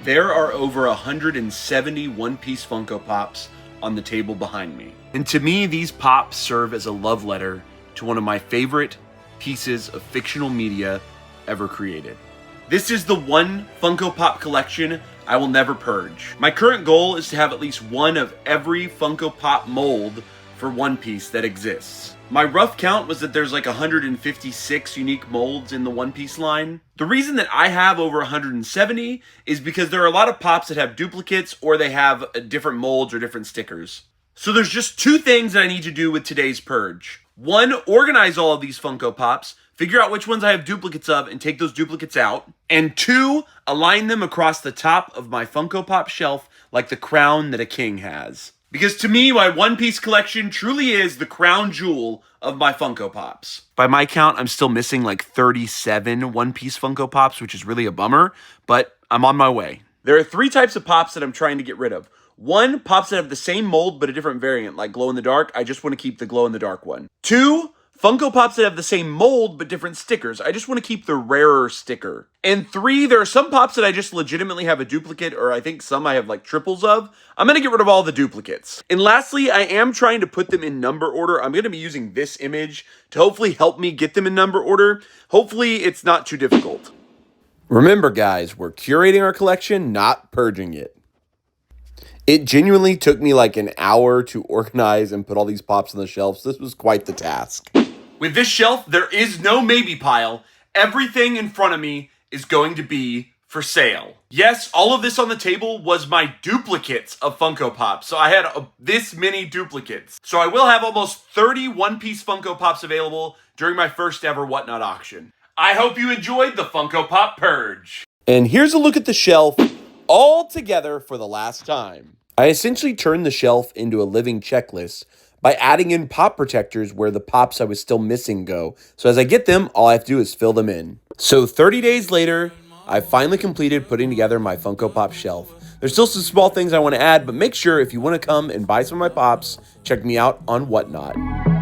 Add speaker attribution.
Speaker 1: There are over 170 one-piece Funko Pops on the table behind me. And to me, these pops serve as a love letter to one of my favorite pieces of fictional media ever created. This is the one Funko Pop collection I will never purge. My current goal is to have at least one of every Funko Pop mold for One Piece that exists. My rough count was that there's like 156 unique molds in the One Piece line. The reason that I have over 170 is because there are a lot of pops that have duplicates or they have different molds or different stickers. So there's just two things that I need to do with today's purge. One, organize all of these Funko Pops, figure out which ones I have duplicates of and take those duplicates out. And two, align them across the top of my Funko Pop shelf like the crown that a king has. Because to me, my One Piece collection truly is the crown jewel of my Funko Pops. By my count, I'm still missing like 37 One Piece Funko Pops, which is really a bummer, but I'm on my way. There are three types of pops that I'm trying to get rid of. One, pops that have the same mold but a different variant, like glow in the dark. I just want to keep the glow in the dark one. Two, Funko Pops that have the same mold but different stickers. I just want to keep the rarer sticker. And three, there are some pops that I just legitimately have a duplicate, or I think some I have like triples of. I'm going to get rid of all the duplicates. And lastly, I am trying to put them in number order. I'm going to be using this image to hopefully help me get them in number order. Hopefully it's not too difficult. Remember guys, we're curating our collection, not purging it. It genuinely took me like an hour to organize and put all these pops on the shelves. This was quite the task. With this shelf, there is no maybe pile. Everything in front of me is going to be for sale. Yes, all of this on the table was my duplicates of Funko Pops. So I had this many duplicates. So I will have almost 30 one-piece Funko Pops available during my first ever Whatnot auction. I hope you enjoyed the Funko Pop Purge. And here's a look at the shelf all together for the last time. I essentially turned the shelf into a living checklist by adding in pop protectors where the pops I was still missing go. So as I get them, all I have to do is fill them in. So 30 days later, I finally completed putting together my Funko Pop shelf. There's still some small things I want to add, but make sure if you want to come and buy some of my pops, check me out on Whatnot.